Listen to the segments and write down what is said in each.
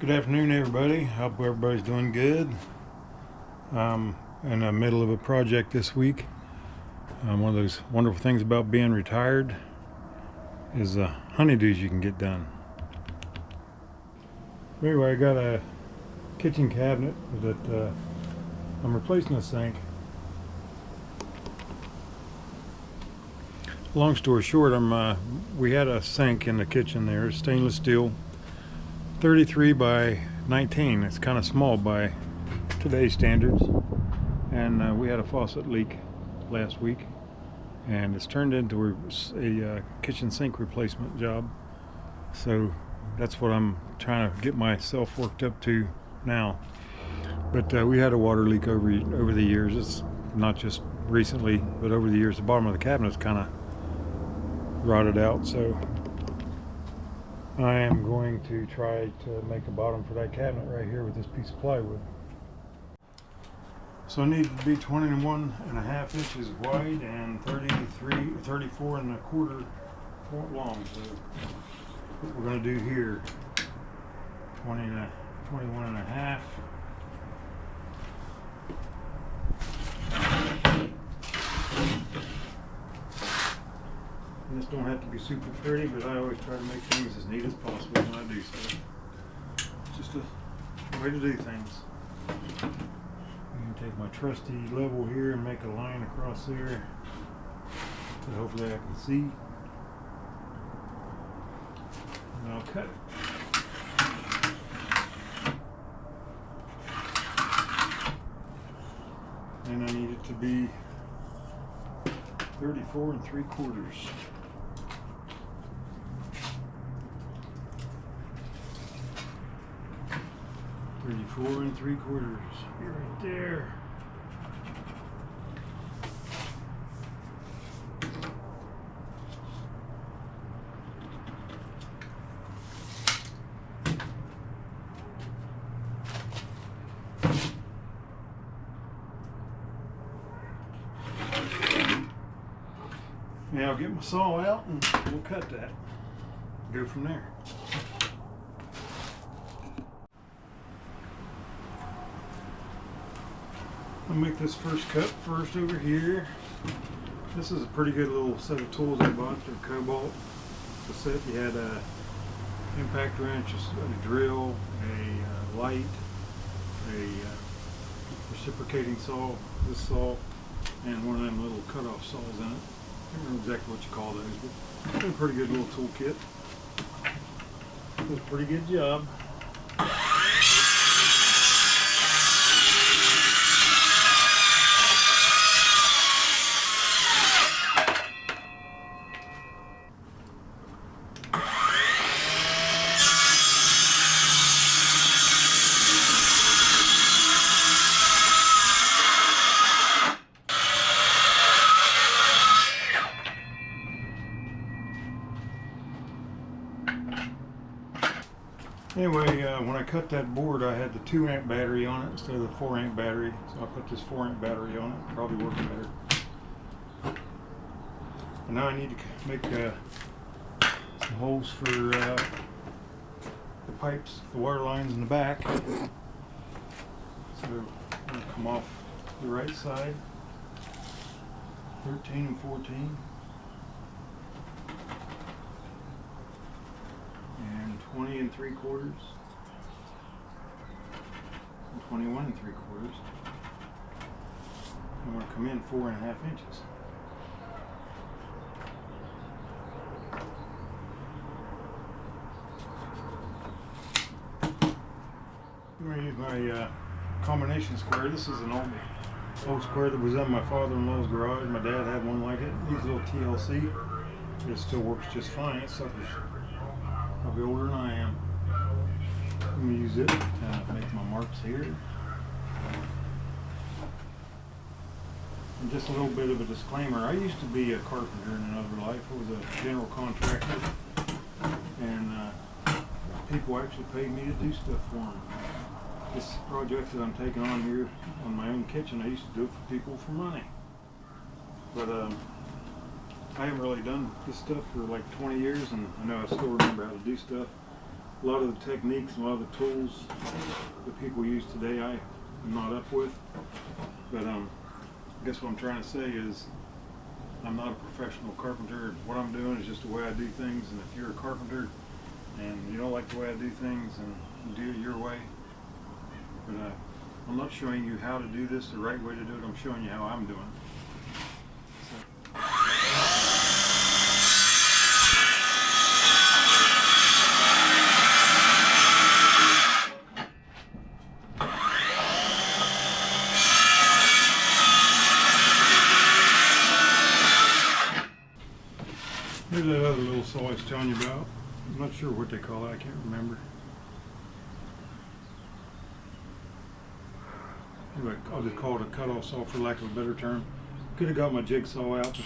Good afternoon, everybody. Hope everybody's doing good. In the middle of a project this week. One of those wonderful things about being retired is honeydews you can get done. Anyway, I got a kitchen cabinet that I'm replacing the sink. Long story short, we had a sink in the kitchen there, stainless steel, 33 by 19. It's kind of small by today's standards, and we had a faucet leak last week, and it's turned into a kitchen sink replacement job. So that's what I'm trying to get myself worked up to now. But we had a water leak over the years. It's not just recently, but over the years the bottom of the cabinet's kind of rotted out. So I am going to try to make a bottom for that cabinet right here with this piece of plywood. So I need it to be 21.5 inches wide and 34.25 long. So what we're going to do here, 21.5. And this don't have to be super pretty, but I always try to make things as neat as possible when I do so. It's just a way to do things. I'm going to take my trusty level here and make a line across there that hopefully I can see. And I'll cut it. And I need it to be 34.75. 34.75. Be right there. Now I'll get my saw out and we'll cut that. Go from there. I'll make this first cut first over here. This is a pretty good little set of tools I bought. They're Cobalt. The set you had a impact wrench, a drill, a light, a reciprocating saw, this saw, and one of them little cutoff saws in it. I don't remember exactly what you call those, but it's a pretty good little toolkit. Does a pretty good job. Anyway, when I cut that board, I had the 2-amp battery on it instead of the 4-amp battery. So I put this 4-amp battery on it. Probably works better. And now I need to make some holes for the pipes, the water lines in the back. So I'm going to come off the right side, 13 and 14. And 20.75, and 21.75. I'm going to come in 4.5 inches. I'm going to use my combination square. This is an old square that was in my father-in-law's garage. My dad had one like it. These little TLC. It still works just fine. It suffers. Probably older than I am. I'm going to use it to make my marks here. And just a little bit of a disclaimer. I used to be a carpenter in another life. I was a general contractor. And people actually paid me to do stuff for them. This project that I'm taking on here on my own kitchen, I used to do it for people for money. But I haven't really done this stuff for like 20 years, and I know I still remember how to do stuff. a lot of the techniques, a lot of the tools that people use today, I am not up with. But I guess what I'm trying to say is I'm not a professional carpenter. What I'm doing is just the way I do things, and if you're a carpenter and you don't like the way I do things, and do it your way. But I'm not showing you how to do this the right way to do it. I'm showing you how I'm doing it. Here's that other little saw I was telling you about. I'm not sure what they call it, I can't remember. Anyway, I'll just call it a cut-off saw for lack of a better term. Could have got my jigsaw out.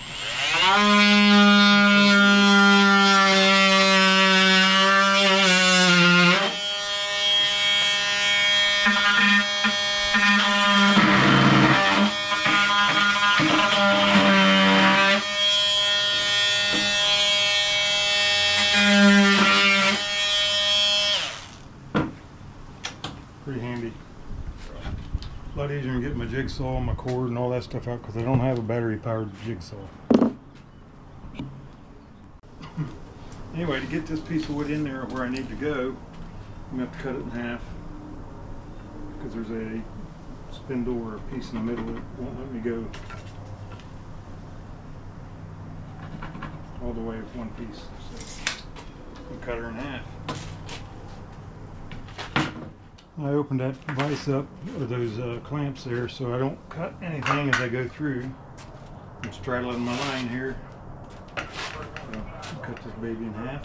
Pretty handy. A lot easier than getting my jigsaw and my cord and all that stuff out because I don't have a battery powered jigsaw. Anyway, to get this piece of wood in there where I need to go, I'm going to have to cut it in half because there's a spindle or a piece in the middle that won't let me go all the way with one piece. So I'll cut her in half. I opened that vise up, or those clamps there, so I don't cut anything as I go through. I'm straddling my line here. So I'll cut this baby in half.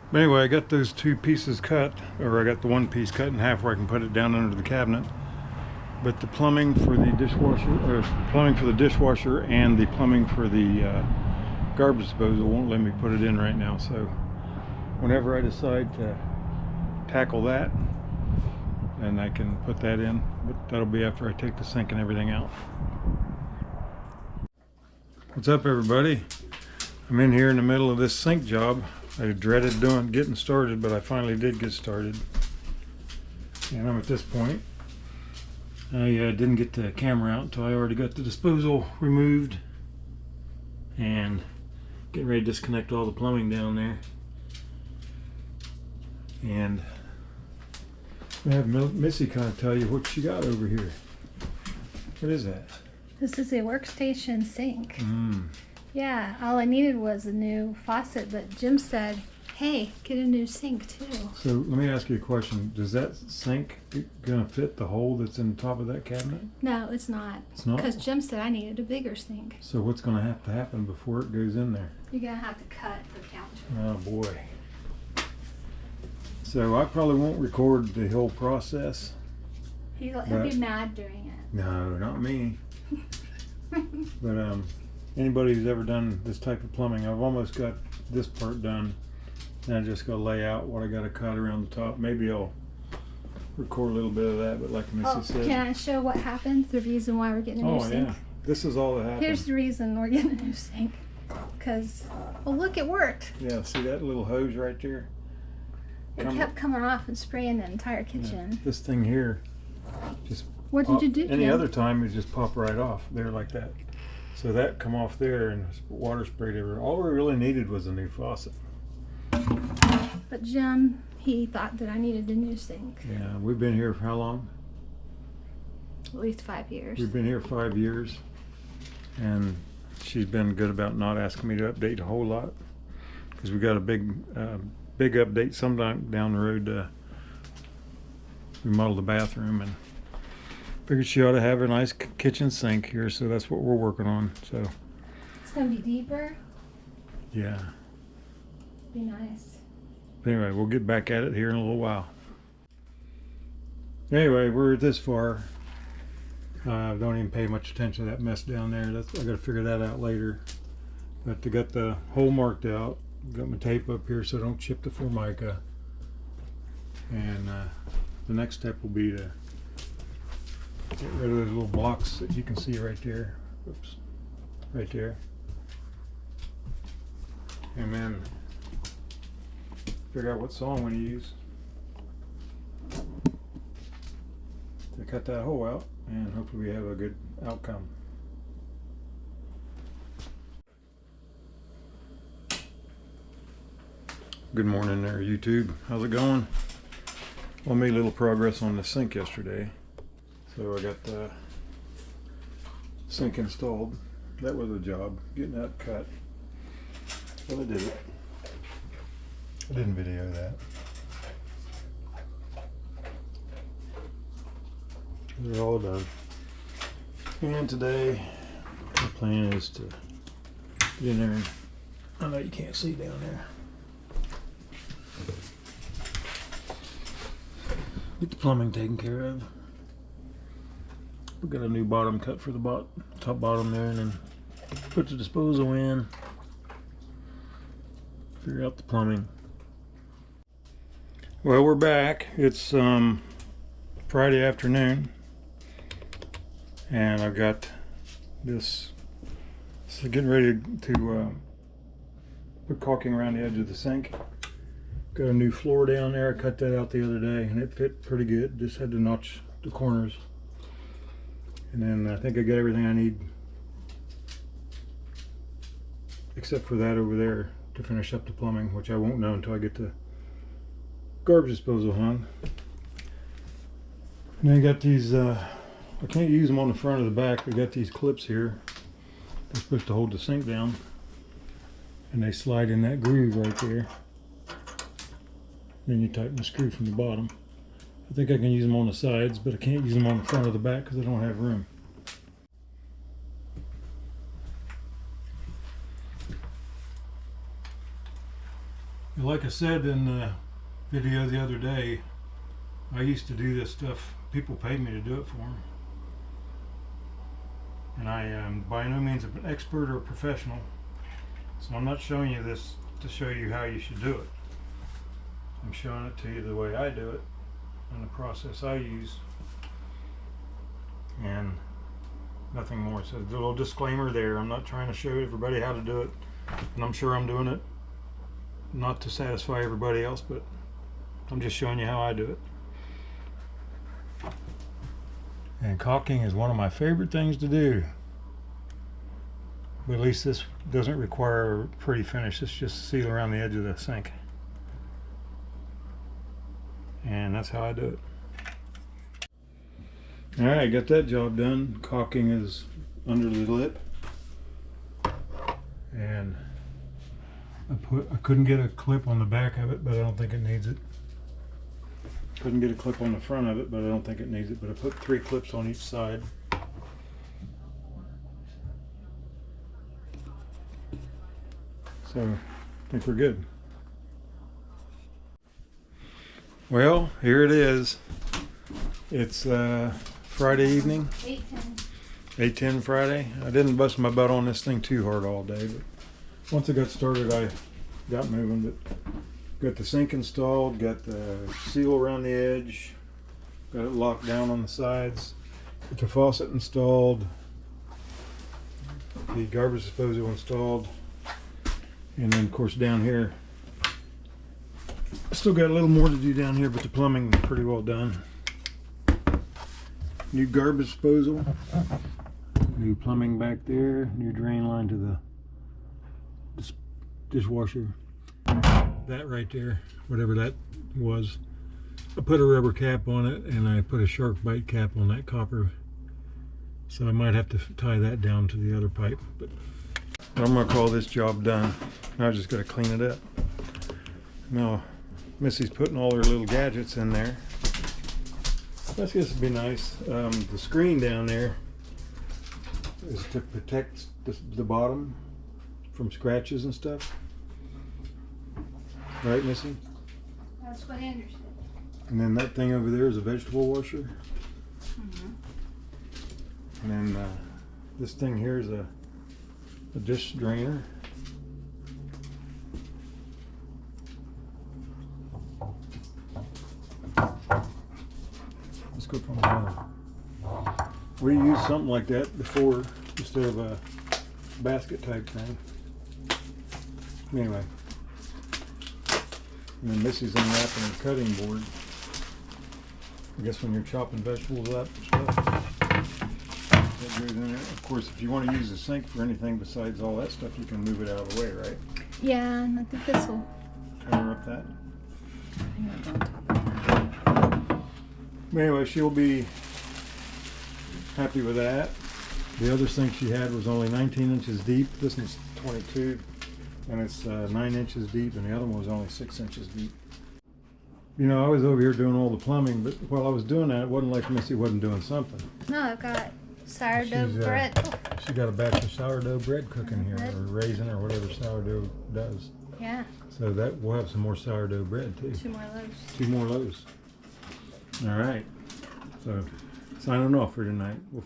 But anyway, I got those two pieces cut, or I got the one piece cut in half where I can put it down under the cabinet. But the plumbing for the dishwasher, or plumbing for the dishwasher and the plumbing for the garbage disposal won't let me put it in right now. So whenever I decide to tackle that, then I can put that in. But that'll be after I take the sink and everything out. What's up, everybody? I'm in here in the middle of this sink job. I dreaded getting started, but I finally did get started. And I'm at this point. I didn't get the camera out until I already got the disposal removed. And getting ready to disconnect all the plumbing down there. And I have Missy kind of tell you what she got over here. What is that? This is a workstation sink. Yeah, all I needed was a new faucet, but Jim said, hey, get a new sink too. So let me ask you a question. Does that sink gonna fit the hole that's in the top of that cabinet? No, it's not. It's not? Because Jim said I needed a bigger sink. So what's gonna have to happen before it goes in there? You're gonna have to cut the counter. Oh boy. So I probably won't record the whole process. He'll be mad during it. No, not me. But anybody who's ever done this type of plumbing, I've almost got this part done. And I just gotta lay out what I gotta cut around the top. Maybe I'll record a little bit of that, but like Missy said. Can I show what happened? The reason why we're getting a new sink? Yeah. This is all that happened. Here's the reason we're getting a new sink. Because, well, look, it worked. Yeah, see that little hose right there? It kept coming off and spraying the entire kitchen. Yeah, this thing here just What did you do, any Jim? other time it just pop right off there like that. So that come off there and water sprayed everywhere. All we really needed was a new faucet. But Jim, he thought that I needed a new sink. Yeah, we've been here for how long? At least 5 years. We've been here 5 years, and she's been good about not asking me to update a whole lot because we got a big update sometime down the road to remodel the bathroom, and figured she ought to have a nice kitchen sink here, so that's what we're working on. So it's gonna be deeper. Yeah. Be nice. Anyway, we'll get back at it here in a little while. Anyway, we're this far. Don't even pay much attention to that mess down there. I gotta figure that out later. But I got the hole marked out. Got my tape up here so I don't chip the formica. And the next step will be to get rid of those little blocks that you can see right there. Oops, right there. And then figure out what saw I'm going to use to cut that hole out, and hopefully we have a good outcome. Good morning there, YouTube. How's it going? Well, I made a little progress on the sink yesterday. So I got the sink installed. That was a job, getting that cut. Well, I did it. I didn't video that. They're all done. And today, the plan is to get in there and, I know you can't see down there. Get the plumbing taken care of. We got a new bottom cut for the top bottom there, and then put the disposal in. Figure out the plumbing. Well, we're back. It's Friday afternoon, and I've got this. So getting ready to put caulking around the edge of the sink. Got a new floor down there. I cut that out the other day, and it fit pretty good. Just had to notch the corners. And then I think I got everything I need, except for that over there, to finish up the plumbing, which I won't know until I get the garbage disposal hung. And then I got these, I can't use them on the front or the back. I got these clips here. They're supposed to hold the sink down, and they slide in that groove right there. Then you tighten the screw from the bottom. I think I can use them on the sides, but I can't use them on the front or the back because I don't have room. Like I said in the video the other day, I used to do this stuff. People paid me to do it for them. And I am by no means an expert or a professional. So I'm not showing you this to show you how you should do it. I'm showing it to you the way I do it and the process I use, and nothing more. So a little disclaimer there. I'm not trying to show everybody how to do it, and I'm sure I'm doing it not to satisfy everybody else, but I'm just showing you how I do it. And caulking is one of my favorite things to do. But at least this doesn't require a pretty finish. It's just seal around the edge of the sink. And that's how I do it. Alright, got that job done. Caulking is under the lip. And I couldn't get a clip on the back of it, but I don't think it needs it. Couldn't get a clip on the front of it, but I don't think it needs it. But I put 3 clips on each side. So I think we're good. Well, here it is. It's Friday evening. 8:10 Friday. I didn't bust my butt on this thing too hard all day, but once I got started, I got moving. But got the sink installed, got the seal around the edge, got it locked down on the sides, got the faucet installed, the garbage disposal installed, and then of course down here, still got a little more to do down here, but the plumbing is pretty well done. New garbage disposal, new plumbing back there, new drain line to the dishwasher. That right there, whatever that was, I put a rubber cap on it, and I put a shark bite cap on that copper. So I might have to tie that down to the other pipe, but I'm gonna call this job done. Now I just gotta clean it up. Now Missy's putting all her little gadgets in there. That's just be nice. The screen down there is to protect the bottom from scratches and stuff. Right, Missy? That's what Andrew said. And then that thing over there is a vegetable washer. Mm-hmm. And then this thing here is a dish drainer. from home. We used something like that before instead of a basket type thing. Anyway. And then Missy's unwrapping her cutting board. I guess when you're chopping vegetables up and stuff. That goes in there. Of course, if you want to use the sink for anything besides all that stuff, you can move it out of the way, right? Yeah, and I think this will Cover up that. hang on top of it. Anyway, she'll be happy with that. The other sink she had was only 19 inches deep. This one's 22, and it's 9 inches deep, and the other one was only 6 inches deep. You know, I was over here doing all the plumbing, but while I was doing that, it wasn't like Missy wasn't doing something. No, I've got sourdough bread. She got a batch of sourdough bread cooking here, Bread. or raisin, or whatever sourdough does. Yeah, So that we'll have some more sourdough bread too. 2 more loaves. 2 more loaves. All right. So signing off for tonight. We'll